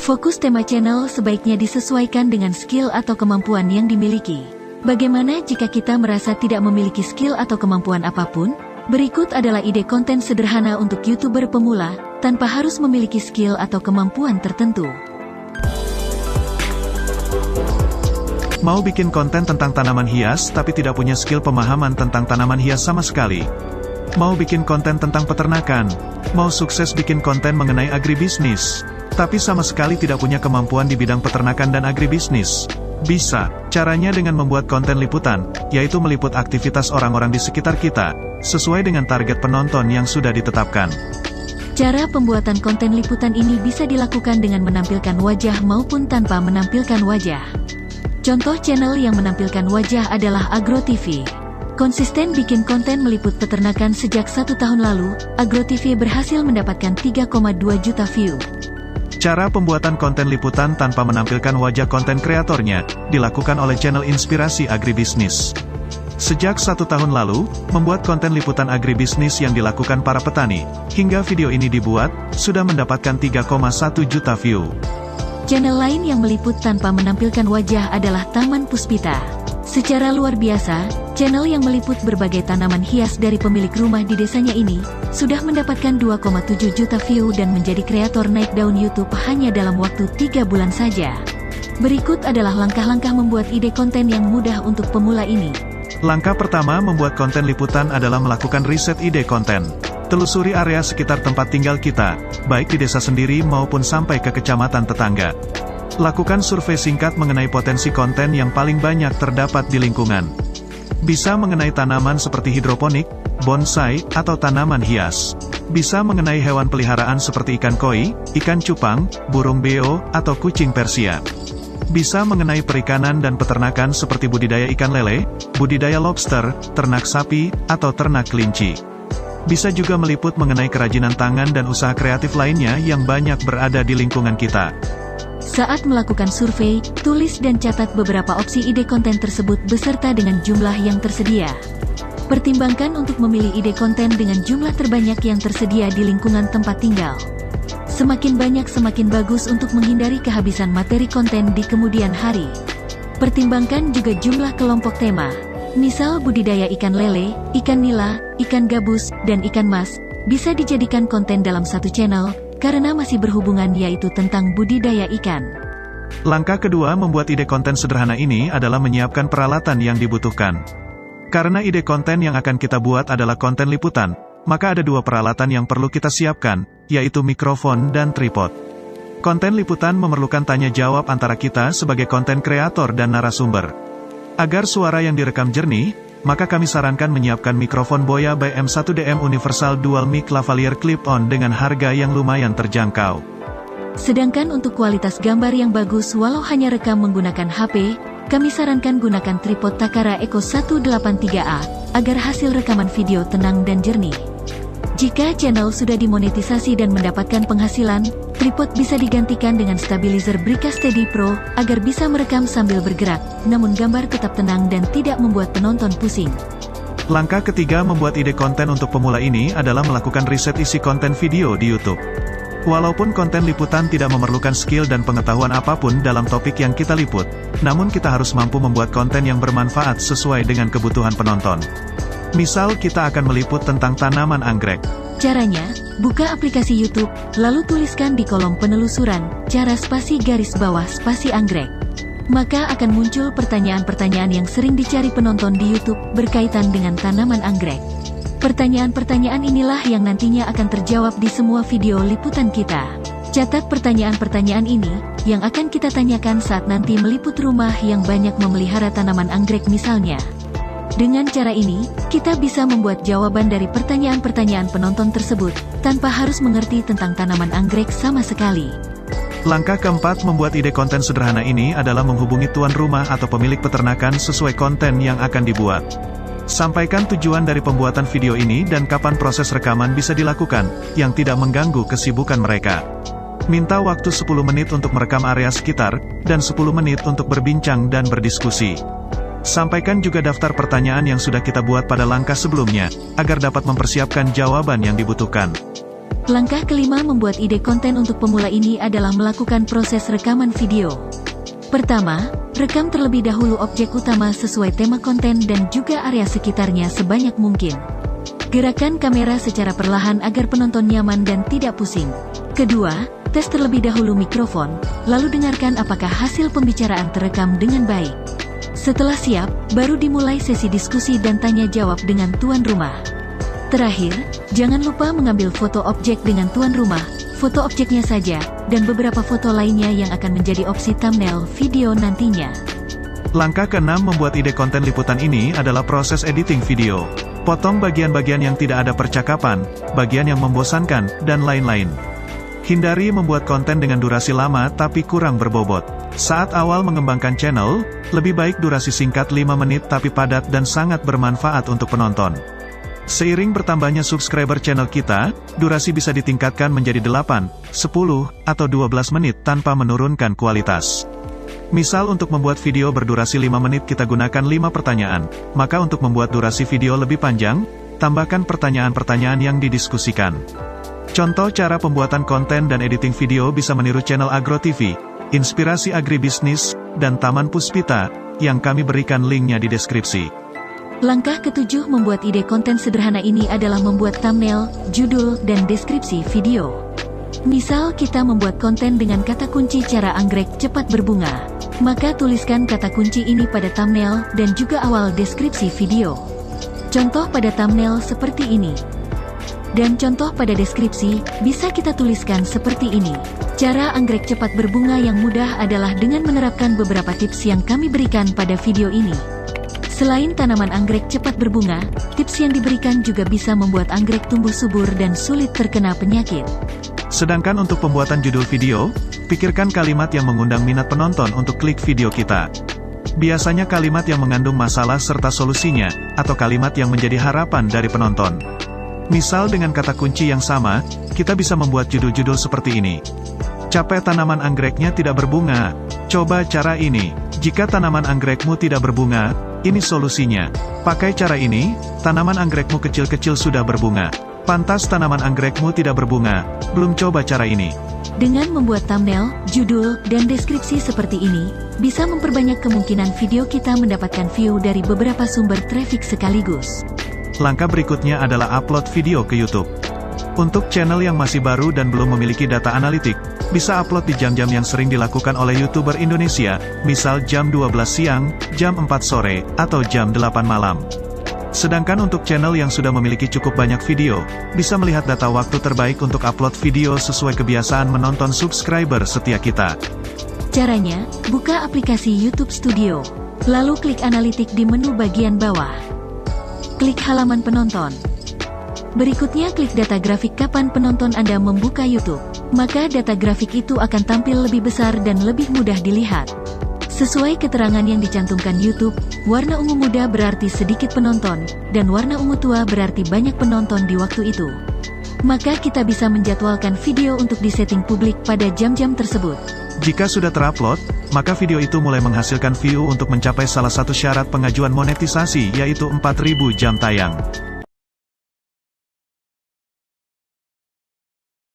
Fokus tema channel sebaiknya disesuaikan dengan skill atau kemampuan yang dimiliki. Bagaimana jika kita merasa tidak memiliki skill atau kemampuan apapun? Berikut adalah ide konten sederhana untuk YouTuber pemula, tanpa harus memiliki skill atau kemampuan tertentu. Mau bikin konten tentang tanaman hias tapi tidak punya skill pemahaman tentang tanaman hias sama sekali? Mau bikin konten tentang peternakan? Mau sukses bikin konten mengenai agribisnis, tapi sama sekali tidak punya kemampuan di bidang peternakan dan agribisnis? Bisa. Caranya dengan membuat konten liputan, yaitu meliput aktivitas orang-orang di sekitar kita, sesuai dengan target penonton yang sudah ditetapkan. Cara pembuatan konten liputan ini bisa dilakukan dengan menampilkan wajah maupun tanpa menampilkan wajah. Contoh channel yang menampilkan wajah adalah AgroTV. Konsisten bikin konten meliput peternakan sejak 1 tahun lalu, AgroTV berhasil mendapatkan 3,2 juta view. Cara pembuatan konten liputan tanpa menampilkan wajah konten kreatornya, dilakukan oleh channel Inspirasi Agribisnis. Sejak 1 tahun lalu, membuat konten liputan agribisnis yang dilakukan para petani, hingga video ini dibuat, sudah mendapatkan 3,1 juta view. Channel lain yang meliput tanpa menampilkan wajah adalah Taman Puspita. Secara luar biasa, channel yang meliput berbagai tanaman hias dari pemilik rumah di desanya ini, sudah mendapatkan 2,7 juta view dan menjadi kreator naik daun YouTube hanya dalam waktu 3 bulan saja. Berikut adalah langkah-langkah membuat ide konten yang mudah untuk pemula ini. Langkah pertama membuat konten liputan adalah melakukan riset ide konten. Telusuri area sekitar tempat tinggal kita, baik di desa sendiri maupun sampai ke kecamatan tetangga. Lakukan survei singkat mengenai potensi konten yang paling banyak terdapat di lingkungan. Bisa mengenai tanaman seperti hidroponik, bonsai, atau tanaman hias. Bisa mengenai hewan peliharaan seperti ikan koi, ikan cupang, burung beo, atau kucing Persia. Bisa mengenai perikanan dan peternakan seperti budidaya ikan lele, budidaya lobster, ternak sapi, atau ternak kelinci. Bisa juga meliput mengenai kerajinan tangan dan usaha kreatif lainnya yang banyak berada di lingkungan kita. Saat melakukan survei, tulis dan catat beberapa opsi ide konten tersebut beserta dengan jumlah yang tersedia. Pertimbangkan untuk memilih ide konten dengan jumlah terbanyak yang tersedia di lingkungan tempat tinggal. Semakin banyak semakin bagus untuk menghindari kehabisan materi konten di kemudian hari. Pertimbangkan juga jumlah kelompok tema. Misal budidaya ikan lele, ikan nila, ikan gabus, dan ikan mas, bisa dijadikan konten dalam satu channel, karena masih berhubungan yaitu tentang budidaya ikan. Langkah kedua membuat ide konten sederhana ini adalah menyiapkan peralatan yang dibutuhkan. Karena ide konten yang akan kita buat adalah konten liputan, maka ada 2 peralatan yang perlu kita siapkan, yaitu mikrofon dan tripod. Konten liputan memerlukan tanya jawab antara kita sebagai konten kreator dan narasumber. Agar suara yang direkam jernih, maka kami sarankan menyiapkan mikrofon Boya by M1DM Universal Dual Mic Lavalier Clip-on dengan harga yang lumayan terjangkau. Sedangkan untuk kualitas gambar yang bagus walau hanya rekam menggunakan HP, kami sarankan gunakan tripod Takara Eco 183A, agar hasil rekaman video tenang dan jernih. Jika channel sudah dimonetisasi dan mendapatkan penghasilan, tripod bisa digantikan dengan stabilizer Brica Steady Pro, agar bisa merekam sambil bergerak, namun gambar tetap tenang dan tidak membuat penonton pusing. Langkah ketiga membuat ide konten untuk pemula ini adalah melakukan riset isi konten video di YouTube. Walaupun konten liputan tidak memerlukan skill dan pengetahuan apapun dalam topik yang kita liput, namun kita harus mampu membuat konten yang bermanfaat sesuai dengan kebutuhan penonton. Misal kita akan meliput tentang tanaman anggrek. Caranya, buka aplikasi YouTube, lalu tuliskan di kolom penelusuran, cara spasi garis bawah spasi anggrek. Maka akan muncul pertanyaan-pertanyaan yang sering dicari penonton di YouTube berkaitan dengan tanaman anggrek. Pertanyaan-pertanyaan inilah yang nantinya akan terjawab di semua video liputan kita. Catat pertanyaan-pertanyaan ini, yang akan kita tanyakan saat nanti meliput rumah yang banyak memelihara tanaman anggrek misalnya. Dengan cara ini, kita bisa membuat jawaban dari pertanyaan-pertanyaan penonton tersebut, tanpa harus mengerti tentang tanaman anggrek sama sekali. Langkah keempat membuat ide konten sederhana ini adalah menghubungi tuan rumah atau pemilik peternakan sesuai konten yang akan dibuat. Sampaikan tujuan dari pembuatan video ini dan kapan proses rekaman bisa dilakukan, yang tidak mengganggu kesibukan mereka. Minta waktu 10 menit untuk merekam area sekitar, dan 10 menit untuk berbincang dan berdiskusi. Sampaikan juga daftar pertanyaan yang sudah kita buat pada langkah sebelumnya, agar dapat mempersiapkan jawaban yang dibutuhkan. Langkah kelima membuat ide konten untuk pemula ini adalah melakukan proses rekaman video. Pertama, rekam terlebih dahulu objek utama sesuai tema konten dan juga area sekitarnya sebanyak mungkin. Gerakan kamera secara perlahan agar penonton nyaman dan tidak pusing. Kedua, tes terlebih dahulu mikrofon, lalu dengarkan apakah hasil pembicaraan terekam dengan baik. Setelah siap, baru dimulai sesi diskusi dan tanya jawab dengan tuan rumah. Terakhir, jangan lupa mengambil foto objek dengan tuan rumah, foto objeknya saja, dan beberapa foto lainnya yang akan menjadi opsi thumbnail video nantinya. Langkah keenam membuat ide konten liputan ini adalah proses editing video. Potong bagian-bagian yang tidak ada percakapan, bagian yang membosankan, dan lain-lain. Hindari membuat konten dengan durasi lama tapi kurang berbobot. Saat awal mengembangkan channel, lebih baik durasi singkat 5 menit tapi padat dan sangat bermanfaat untuk penonton. Seiring bertambahnya subscriber channel kita, durasi bisa ditingkatkan menjadi 8, 10, atau 12 menit tanpa menurunkan kualitas. Misal untuk membuat video berdurasi 5 menit kita gunakan 5 pertanyaan, maka untuk membuat durasi video lebih panjang, tambahkan pertanyaan-pertanyaan yang didiskusikan. Contoh cara pembuatan konten dan editing video bisa meniru channel Agro TV, Inspirasi Agribisnis, dan Taman Puspita, yang kami berikan linknya di deskripsi. Langkah ketujuh membuat ide konten sederhana ini adalah membuat thumbnail, judul, dan deskripsi video. Misal kita membuat konten dengan kata kunci cara anggrek cepat berbunga, maka tuliskan kata kunci ini pada thumbnail dan juga awal deskripsi video. Contoh pada thumbnail seperti ini. Dan contoh pada deskripsi, bisa kita tuliskan seperti ini. Cara anggrek cepat berbunga yang mudah adalah dengan menerapkan beberapa tips yang kami berikan pada video ini. Selain tanaman anggrek cepat berbunga, tips yang diberikan juga bisa membuat anggrek tumbuh subur dan sulit terkena penyakit. Sedangkan untuk pembuatan judul video, pikirkan kalimat yang mengundang minat penonton untuk klik video kita. Biasanya kalimat yang mengandung masalah serta solusinya, atau kalimat yang menjadi harapan dari penonton. Misal dengan kata kunci yang sama, kita bisa membuat judul-judul seperti ini. Capek tanaman anggreknya tidak berbunga. Coba cara ini. Jika tanaman anggrekmu tidak berbunga, ini solusinya. Pakai cara ini, tanaman anggrekmu kecil-kecil sudah berbunga. Pantas tanaman anggrekmu tidak berbunga, belum coba cara ini. Dengan membuat thumbnail, judul, dan deskripsi seperti ini, bisa memperbanyak kemungkinan video kita mendapatkan view dari beberapa sumber traffic sekaligus. Langkah berikutnya adalah upload video ke YouTube. Untuk channel yang masih baru dan belum memiliki data analitik, bisa upload di jam-jam yang sering dilakukan oleh YouTuber Indonesia, misal jam 12 siang, jam 4 sore, atau jam 8 malam. Sedangkan untuk channel yang sudah memiliki cukup banyak video, bisa melihat data waktu terbaik untuk upload video sesuai kebiasaan menonton subscriber setia kita. Caranya, buka aplikasi YouTube Studio, lalu klik analitik di menu bagian bawah. Klik halaman penonton. Berikutnya klik data grafik kapan penonton Anda membuka YouTube. Maka data grafik itu akan tampil lebih besar dan lebih mudah dilihat. Sesuai keterangan yang dicantumkan YouTube, warna ungu muda berarti sedikit penonton, dan warna ungu tua berarti banyak penonton di waktu itu. Maka kita bisa menjadwalkan video untuk disetting publik pada jam-jam tersebut. Jika sudah terupload, maka video itu mulai menghasilkan view untuk mencapai salah satu syarat pengajuan monetisasi yaitu 4.000 jam tayang.